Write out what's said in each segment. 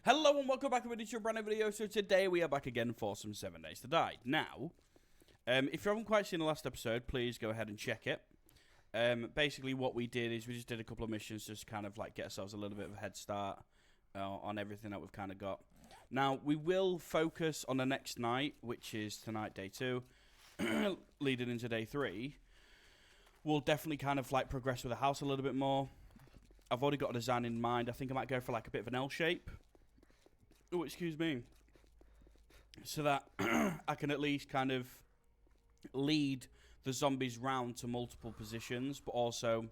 Hello and welcome back to a brand new video. So today we are back again for some 7 Days to Die. Now, if you haven't quite seen the last episode, please go ahead and check it. Basically what we did is we just did a couple of missions just to kind of like get ourselves a little bit of a head start on everything that we've kind of got. Now, we will focus on the next night, which is tonight, day 2, leading into day 3. We'll definitely kind of like progress with the house a little bit more. I've already got a design in mind. I think I might go for like a bit of an L shape. Oh, excuse me. So that I can at least kind of lead the zombies round to multiple positions, but also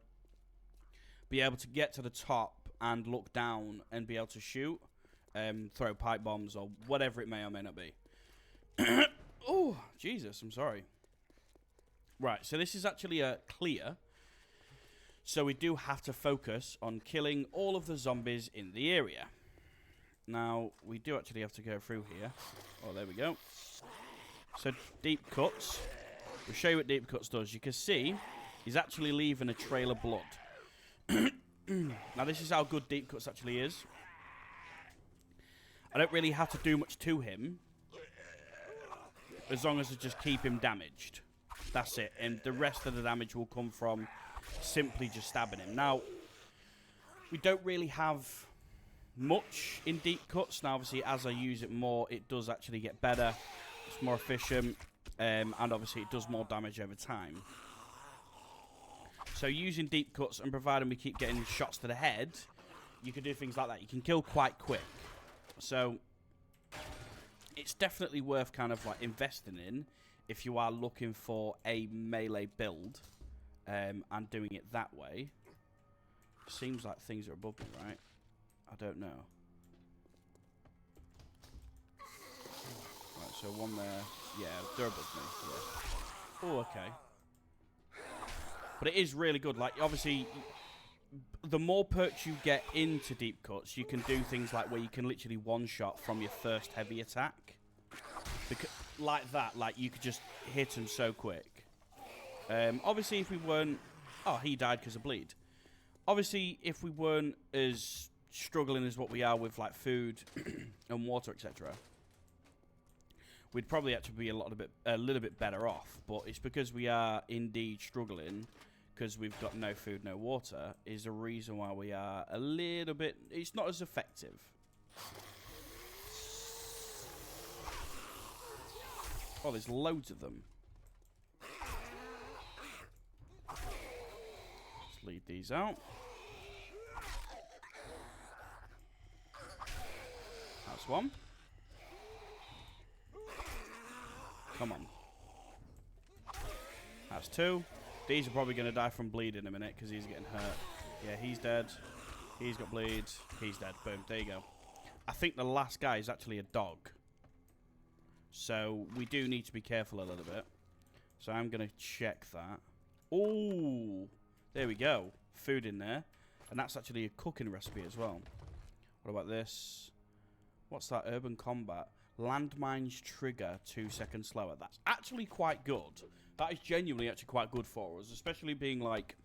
be able to get to the top and look down and be able to shoot, throw pipe bombs or whatever it may or may not be. Oh, Jesus, I'm sorry. Right, so this is actually a clear. So we do have to focus on killing all of the zombies in the area. Now, we do actually have to go through here. Oh, there we go. So, deep cuts. We'll show you what deep cuts does. You can see he's actually leaving a trail of blood. Now, this is how good deep cuts actually is. I don't really have to do much to him, as long as I just keep him damaged. That's it. And the rest of the damage will come from simply just stabbing him. Now, we don't really have much in deep cuts. Now, obviously, as I use it more, it does actually get better. It's more efficient, and obviously it does more damage over time. So using deep cuts and providing we keep getting shots to the head, you can do things like that. You can kill quite quick. So it's definitely worth kind of like investing in if you are looking for a melee build, and doing it that way. Seems like things are above me, right? I don't know. Right, so one there. Yeah, they're above me. Yeah. Oh, okay. But it is really good. Like, obviously, the more perks you get into deep cuts, you can do things like where you can literally one-shot from your first heavy attack. Because, like that, like, you could just hit them so quick. Obviously, if we weren't... Oh, he died because of bleed. Obviously, if we weren't as struggling as what we are with like food and water, etc., we'd probably actually be a little bit better off. But it's because we are indeed struggling because we've got no food, no water, is the reason why we are a little bit. It's not as effective. Oh, there's loads of them. Let's lead these out. That's one. Come on. That's two. These are probably going to die from bleed in a minute because he's getting hurt. Yeah, he's dead. He's got bleed. He's dead. Boom. There you go. I think the last guy is actually a dog. So we do need to be careful a little bit. So I'm going to check that. Oh, there we go. Food in there. And that's actually a cooking recipe as well. What about this? What's that? Urban combat. Landmines trigger 2 seconds slower. That's actually quite good. That is genuinely actually quite good for us. Especially being like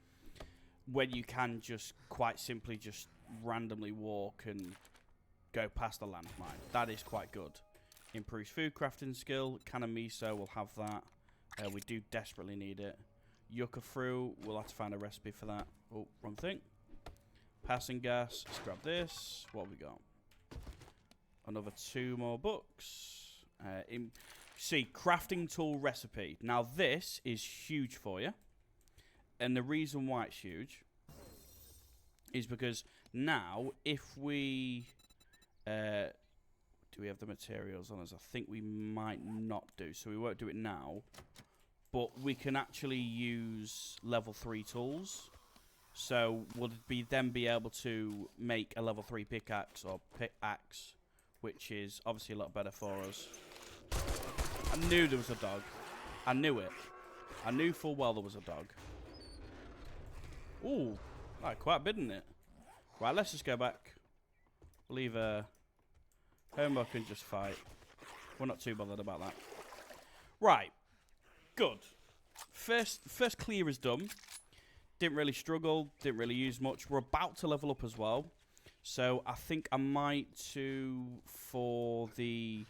when you can just quite simply just randomly walk and go past a landmine. That is quite good. Improves food crafting skill. Can of miso, we'll have that. We do desperately need it. Yucca fruit, we'll have to find a recipe for that. Oh, wrong thing. Passing gas. Let's grab this. What have we got? Another 2 more books. See, crafting tool recipe. Now, this is huge for you. And the reason why it's huge is because now, if we... do we have the materials on us? I think we might not do, so we won't do it now. But we can actually use level 3 tools. So, we'll then be able to make a level 3 pickaxe or pickaxe, which is obviously a lot better for us. I knew there was a dog. I knew it. I knew full well there was a dog. Ooh, right, quite a bit in it. Right, let's just go back. Leave homework and just fight. We're not too bothered about that. Right, good. First clear is done. Didn't really struggle. Didn't really use much. We're about to level up as well. So I think I might for the...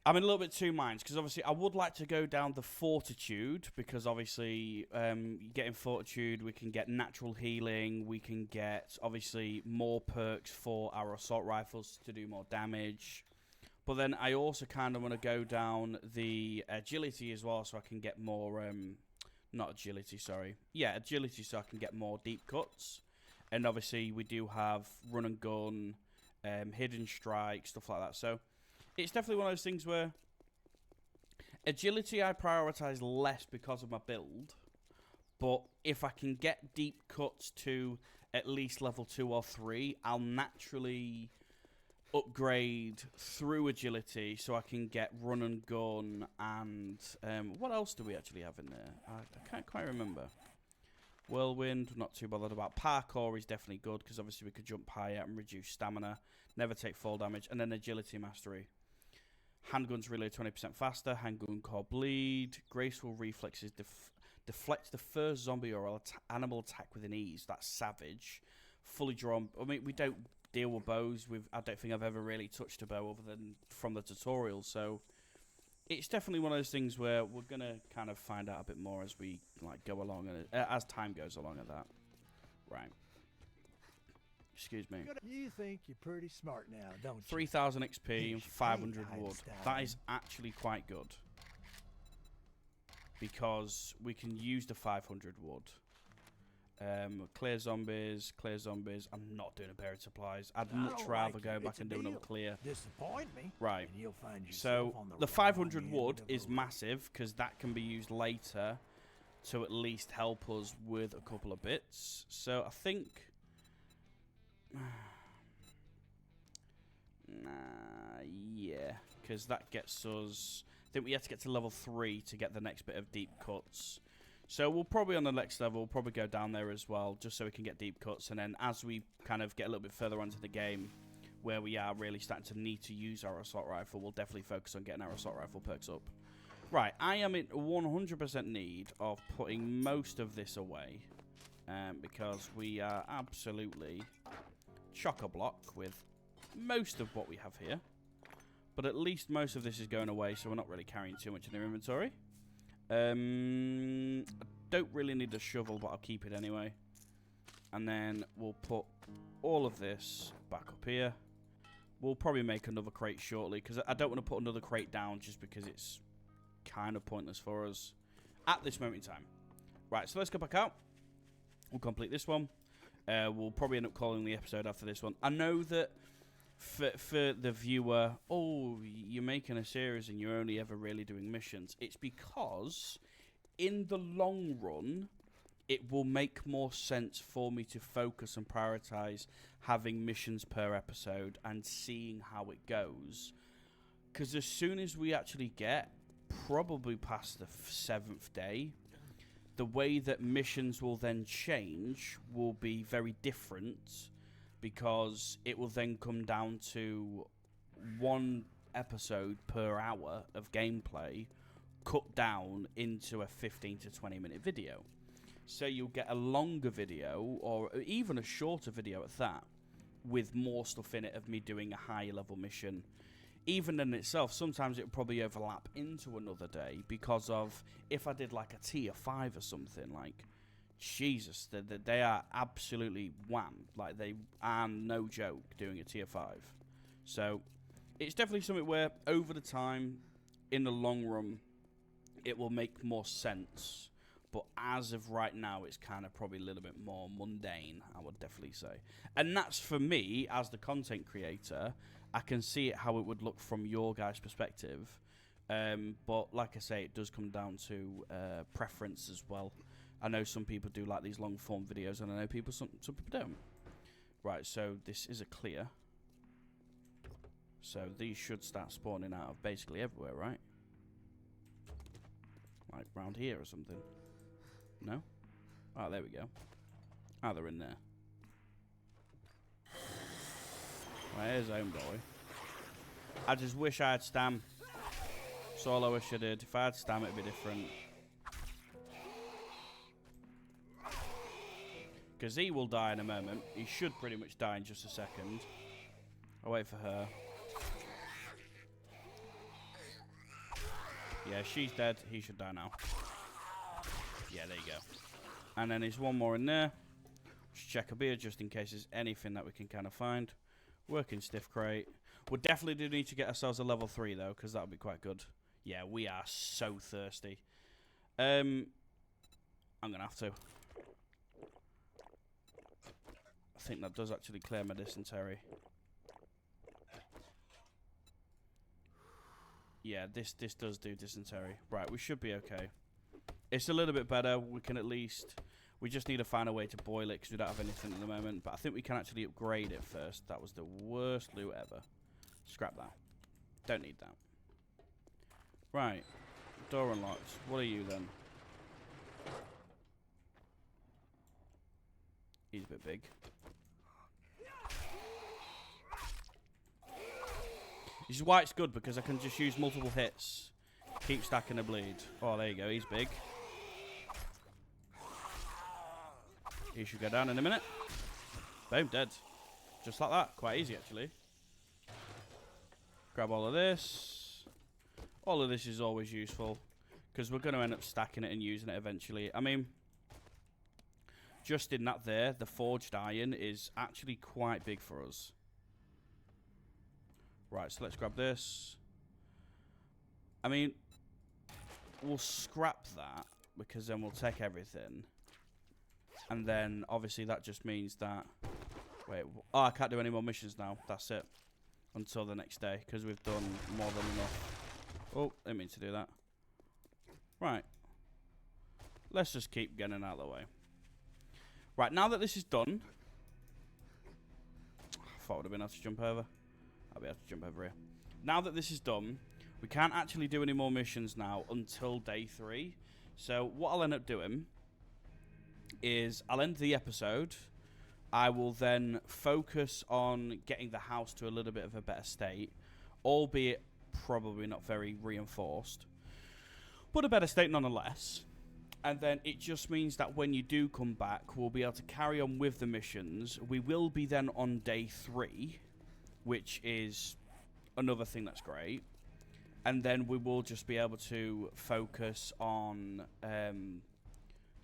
I'm in a little bit two minds, because obviously I would like to go down the Fortitude, because obviously getting Fortitude, we can get natural healing, we can get obviously more perks for our assault rifles to do more damage. But then I also kind of want to go down the agility as well, so I can get more, not agility, sorry. Yeah, agility, so I can get more deep cuts. And obviously we do have run and gun, hidden strike, stuff like that. So it's definitely one of those things where agility I prioritize less because of my build. But if I can get deep cuts to at least level 2 or 3, I'll naturally upgrade through agility so I can get run and gun and what else do we actually have in there? I can't quite remember. Whirlwind, not too bothered about. Parkour is definitely good because obviously we could jump higher and reduce stamina, never take fall damage, and then agility mastery. Handguns reload 20% faster, handgun core bleed, graceful reflexes deflect the first zombie or animal attack with an ease. That's savage. Fully drawn. I mean, we don't deal with bows. I don't think I've ever really touched a bow other than from the tutorial. So it's definitely one of those things where we're gonna kind of find out a bit more as we go along and as time goes along at that. Right. Excuse me. You think you're pretty smart now, don't you? 3,000 XP and 500 wood. Einstein. That is actually quite good. Because we can use the 500 wood. Clear zombies. I'm not doing a buried supplies. I'd much rather go back and do another clear. Disappoint me. Right. And you'll find So on the wrong 500 end wood of is a- massive because that can be used later to at least help us with a couple of bits. So I think... yeah, because that gets us... I think we have to get to level 3 to get the next bit of deep cuts. So we'll probably on the next level, we'll probably go down there as well, just so we can get deep cuts. And then as we kind of get a little bit further onto the game, where we are really starting to need to use our assault rifle, we'll definitely focus on getting our assault rifle perks up. Right, I am in 100% need of putting most of this away, because we are absolutely chock-a-block with most of what we have here. But at least most of this is going away, so we're not really carrying too much in our inventory. I don't really need a shovel, but I'll keep it anyway. And then we'll put all of this back up here. We'll probably make another crate shortly, because I don't want to put another crate down just because it's kind of pointless for us at this moment in time. Right, so let's go back out. We'll complete this one. We'll probably end up calling the episode after this one. I know that for the viewer, oh, you're making a series and you're only ever really doing missions. It's because in the long run, it will make more sense for me to focus and prioritize having missions per episode and seeing how it goes. Because as soon as we actually get probably past the 7th day, the way that missions will then change will be very different, because it will then come down to one episode per hour of gameplay cut down into a 15 to 20 minute video. So you'll get a longer video, or even a shorter video at that, with more stuff in it of me doing a higher level mission. Even in itself, sometimes it will probably overlap into another day, because of if I did like a tier 5 or something, like, Jesus, they are absolutely wham. Like, they are no joke doing a tier 5. So it's definitely something where over the time, in the long run, it will make more sense. But as of right now, it's kind of probably a little bit more mundane, I would definitely say. And that's for me, as the content creator. I can see it how it would look from your guys' perspective. But like I say, it does come down to preference as well. I know some people do like these long form videos, and I know some people don't. Right, so this is a clear. So these should start spawning out of basically everywhere, right? Like round here or something. No? Oh, there we go. Oh, they're in there. Well, here's home boy. I just wish I had stam. That's all I wish I did. If I had stam, it'd be different. Because he will die in a moment. He should pretty much die in just a second. I'll wait for her. Yeah, she's dead. He should die now. Yeah, there you go. And then there's one more in there. Let's check a beer just in case there's anything that we can kind of find. Working stiff crate. We definitely do need to get ourselves a level 3 though, because that would be quite good. Yeah, we are so thirsty. I'm gonna have to. I think that does actually clear my dysentery. Yeah, this does do dysentery. Right, we should be okay. It's a little bit better. We can at least... We just need to find a way to boil it because we don't have anything at the moment. But I think we can actually upgrade it first. That was the worst loot ever. Scrap that. Don't need that. Right. Door unlocked. What are you then? He's a bit big. This is why it's good, because I can just use multiple hits. Keep stacking the bleed. Oh, there you go. He's big. He should go down in a minute. Boom, dead. Just like that. Quite easy, actually. Grab all of this. All of this is always useful, because we're going to end up stacking it and using it eventually. I mean, just in that there, the forged iron is actually quite big for us. Right, so let's grab this. I mean, we'll scrap that, because then we'll take everything. And then, obviously, that just means that... Wait, oh, I can't do any more missions now. That's it. Until the next day, because we've done more than enough. Oh, I didn't mean to do that. Right. Let's just keep getting out of the way. Right, now that this is done... I thought I would have been able to jump over. I'll be able to jump over here. Now that this is done, we can't actually do any more missions now until day 3. So what I'll end up doing is I'll end the episode. I will then focus on getting the house to a little bit of a better state, albeit probably not very reinforced, but a better state nonetheless. And then it just means that when you do come back, we'll be able to carry on with the missions. We will be then on day 3, which is another thing that's great. And then we will just be able to focus on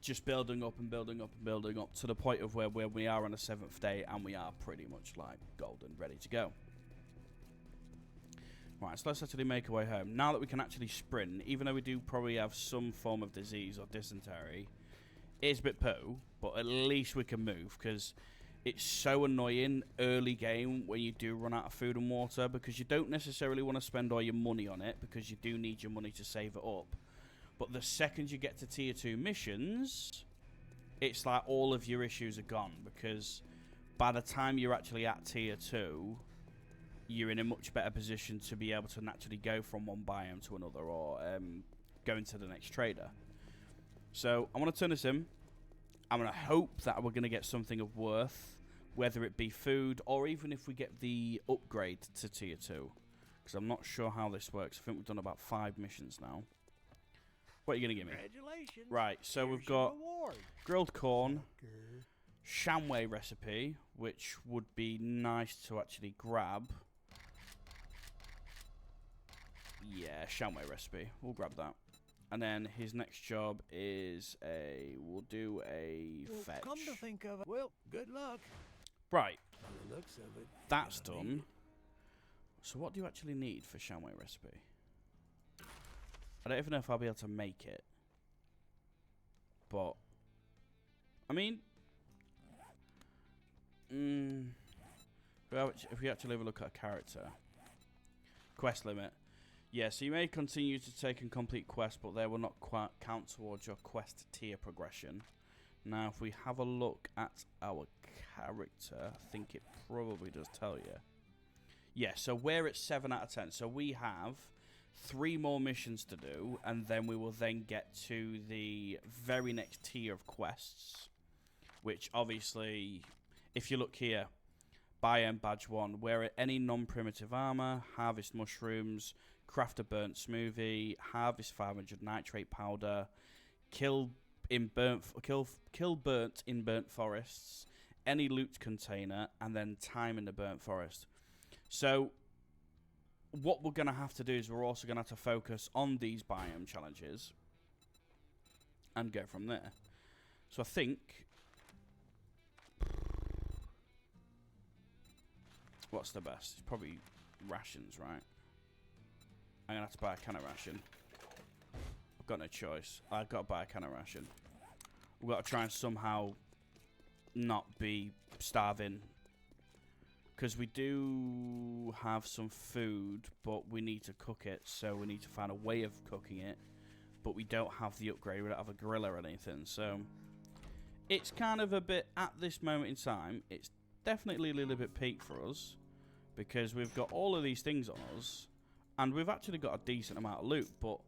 just building up and building up and building up to the point of where we are on the 7th day and we are pretty much like golden, ready to go. Right, so let's actually make our way home. Now that we can actually sprint, even though we do probably have some form of disease or dysentery, it's a bit poo, but at least we can move, because it's so annoying early game when you do run out of food and water, because you don't necessarily want to spend all your money on it, because you do need your money to save it up. But the second you get to tier 2 missions, it's like all of your issues are gone, because by the time you're actually at tier 2, you're in a much better position to be able to naturally go from one biome to another, or go into the next trader. So I'm going to turn this in. I'm going to hope that we're going to get something of worth, whether it be food, or even if we get the upgrade to tier 2. Because I'm not sure how this works. I think we've done about 5 missions now. What are you going to give me? Congratulations. Right, so we've got grilled corn, Shamway recipe, which would be nice to actually grab. Yeah, Shamway recipe. We'll grab that. And then his next job is we'll do a fetch. Come to think of it, well, good luck. Right. By the looks of it. That's done. So what do you actually need for Shamway recipe? I don't even know if I'll be able to make it. But, I mean, if we actually have a look at a character. Quest limit. Yeah, so you may continue to take and complete quests, but they will not count towards your quest tier progression. Now, if we have a look at our character, I think it probably does tell you. Yeah, so we're at 7 out of 10. So we have 3 more missions to do, and then we will then get to the very next tier of quests, which obviously, if you look here, Biome Badge 1, wear any non-primitive armor, harvest mushrooms, craft a burnt smoothie, harvest 500 nitrate powder, kill in kill burnt in burnt forests, any loot container, and then time in the burnt forest. So what we're going to have to do is we're also going to have to focus on these biome challenges and go from there. So I think... what's the best? It's probably rations, right? I'm going to have to buy a can of ration. I've got no choice. I've got to buy a can of ration. We've got to try and somehow not be starving. Because we do have some food, but we need to cook it. So we need to find a way of cooking it. But we don't have the upgrade. We don't have a grill or anything. So it's kind of a bit, at this moment in time, it's definitely a little bit peak for us. Because we've got all of these things on us. And we've actually got a decent amount of loot. But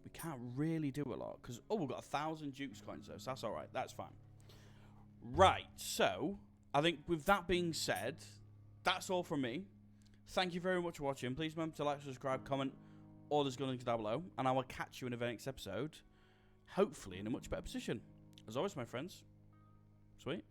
we can't really do a lot. Because, oh, we've got 1,000 Jukes coins though. So that's alright. That's fine. Right. So, I think with that being said, that's all from me. Thank you very much for watching. Please remember to like, subscribe, comment, all those links down below. And I will catch you in the next episode. Hopefully in a much better position. As always, my friends. Sweet.